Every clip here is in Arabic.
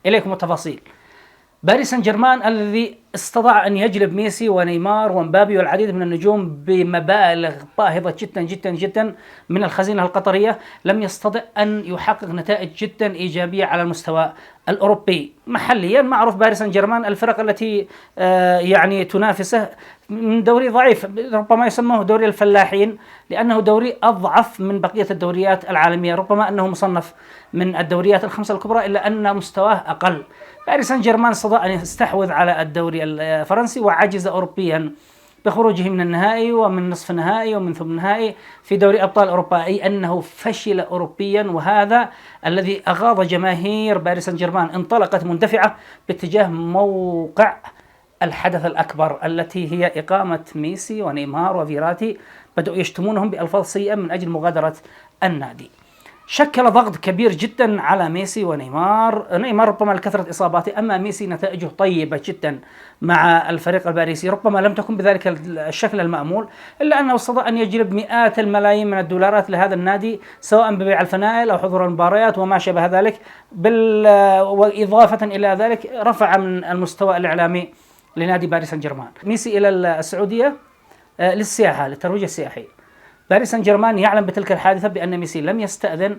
إليكم التفاصيل. باريس سان جيرمان الذي استطاع أن يجلب ميسي ونيمار ومبابي والعديد من النجوم بمبالغ باهظة جدا جدا جدا من الخزينة القطرية، لم يستطع أن يحقق نتائج جدا إيجابية على المستوى الأوروبي. محليا معروف باريس سان جيرمان الفرق التي يعني تنافسه من دوري ضعيف، ربما يسموه دوري الفلاحين لأنه دوري أضعف من بقية الدوريات العالمية، ربما أنه مصنف من الدوريات الخمسة الكبرى إلا أن مستواه أقل. باريس سان جيرمان استطاع أن يستحوذ على الدوري الفرنسي وعجز أوروبيا بخروجه من النهائي ومن نصف النهائي ومن ثم النهائي في دوري أبطال أوروبا، أي أنه فشل أوروبيا، وهذا الذي أغاض جماهير باريس سان جيرمان. انطلقت مندفعة باتجاه موقع الحدث الأكبر التي هي إقامة ميسي ونيمار وفيراتي، بدأوا يشتمونهم بألفاظ سيئة من أجل مغادرة النادي. شكل ضغط كبير جدا على ميسي ونيمار. نيمار ربما لكثرة إصاباته، أما ميسي نتائجه طيبة جدا مع الفريق الباريسي، ربما لم تكن بذلك الشكل المأمول، إلا أنه استطاع أن يجلب مئات الملايين من الدولارات لهذا النادي، سواء ببيع الفنائل أو حضور المباريات وما شابه ذلك. وإضافة إلى ذلك رفع من المستوى الإعلامي لنادي باريس سان جيرمان. ميسي إلى السعودية للسياحة، للترويج السياحي. باريس سان جيرمان يعلم بتلك الحادثة بأن ميسي لم يستأذن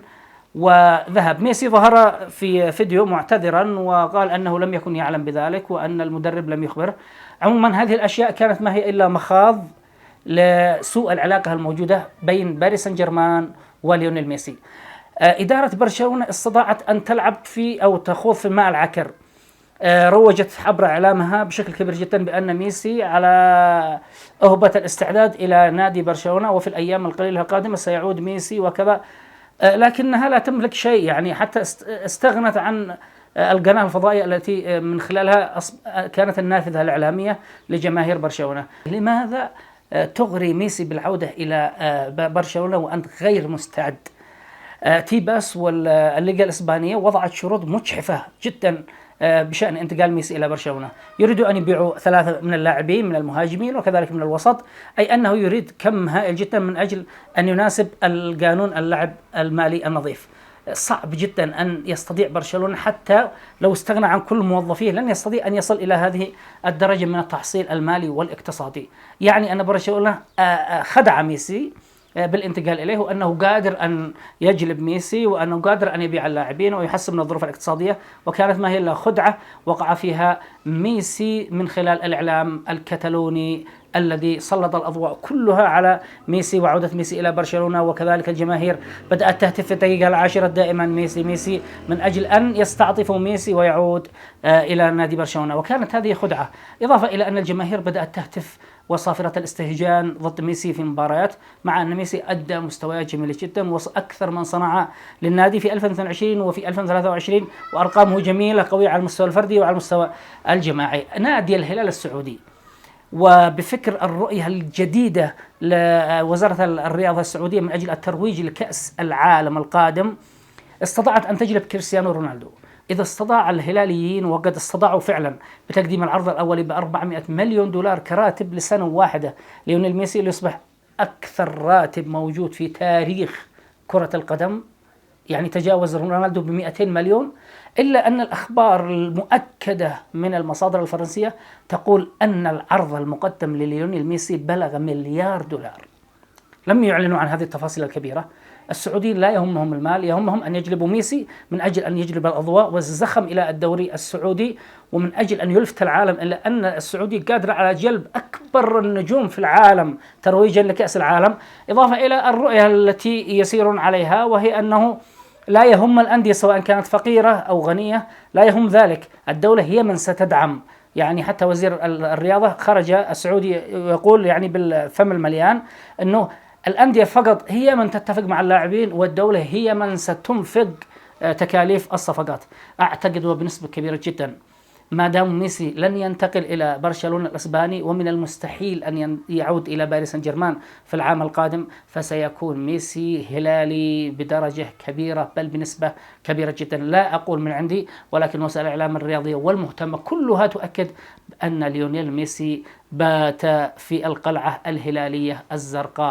وذهب. ميسي ظهر في فيديو معتذرا وقال أنه لم يكن يعلم بذلك وأن المدرب لم يخبره. عموما هذه الأشياء كانت ما هي إلا مخاض لسوء العلاقة الموجودة بين باريس سان جيرمان وليونيل ميسي. إدارة برشلونة استطاعت أن تلعب في أو تخوض في الماء العكر. روجت عبر إعلامها بشكل كبير جدا بأن ميسي على أهبة الاستعداد إلى نادي برشلونة، وفي الأيام القليلة القادمة سيعود ميسي وكذا، لكنها لا تملك شيء، يعني حتى استغنت عن القناة الفضائية التي من خلالها كانت النافذة الإعلامية لجماهير برشلونة. لماذا تغري ميسي بالعودة إلى برشلونة وأنت غير مستعد؟ تيباس والليغا الإسبانية وضعت شروط مجحفة جدا بشأن انتقال ميسي إلى برشلونة. يريدوا أن يبيعوا 3 من اللاعبين، من المهاجمين وكذلك من الوسط، أي أنه يريد كم هائل جدا من أجل أن يناسب القانون اللعب المالي النظيف. صعب جدا أن يستطيع برشلونة حتى لو استغنى عن كل موظفيه، لن يستطيع أن يصل إلى هذه الدرجة من التحصيل المالي والاقتصادي. يعني أن برشلونة خدع ميسي بالانتقال إليه، وأنه قادر أن يجلب ميسي وأنه قادر أن يبيع اللاعبين ويحسن من الظروف الاقتصادية، وكانت ما هي إلا خدعة وقع فيها ميسي من خلال الإعلام الكتالوني الذي سلط الأضواء كلها على ميسي وعودة ميسي إلى برشلونة. وكذلك الجماهير بدأت تهتف في الدقيقة 10 دائما ميسي ميسي من أجل أن يستعطفوا ميسي ويعود إلى نادي برشلونة، وكانت هذه خدعة. إضافة إلى أن الجماهير بدأت تهتف وصافرة الاستهجان ضد ميسي في مباريات، مع أن ميسي أدى مستويات جميلة جدا وأكثر من صنع للنادي في 2022 وفي 2023، وأرقامه جميلة قوية على المستوى الفردي وعلى المستوى الجماعي. نادي الهلال السعودي وبفكر الرؤية الجديدة لوزارة الرياضة السعودية من أجل الترويج لكأس العالم القادم استطاعت أن تجلب كريستيانو رونالدو. إذا استطاع الهلاليين، وقد استطاعوا فعلا بتقديم العرض الأولي ب400 مليون دولار كراتب لسنة واحدة ليونيل ميسي ليصبح أكثر راتب موجود في تاريخ كرة القدم، يعني تجاوز رونالدو ب200 مليون، إلا أن الأخبار المؤكدة من المصادر الفرنسية تقول أن العرض المقدم لليونيل ميسي بلغ مليار دولار. لم يعلنوا عن هذه التفاصيل الكبيرة. السعوديين لا يهمهم المال، يهمهم أن يجلبوا ميسي من أجل أن يجلب الأضواء والزخم إلى الدوري السعودي، ومن أجل أن يلفت العالم إلى أن السعودي قادر على جلب أكبر النجوم في العالم ترويجا لكأس العالم. إضافة إلى الرؤية التي يسيرون عليها، وهي أنه لا يهم الأندية سواء كانت فقيرة أو غنية، لا يهم ذلك، الدولة هي من ستدعم. يعني حتى وزير الرياضة خرج السعودي يقول يعني بالفم المليان أنه الأندية فقط هي من تتفق مع اللاعبين، والدولة هي من ستنفق تكاليف الصفقات. أعتقد وبنسبة كبيرة جدا ما دام ميسي لن ينتقل إلى برشلونة الإسباني، ومن المستحيل أن يعود إلى باريس سان جيرمان في العام القادم، فسيكون ميسي هلالي بدرجة كبيرة، بل بنسبة كبيرة جدا. لا أقول من عندي، ولكن وسائل الإعلام الرياضية والمهتمة كلها تؤكد أن ليونيل ميسي بات في القلعة الهلالية الزرقاء.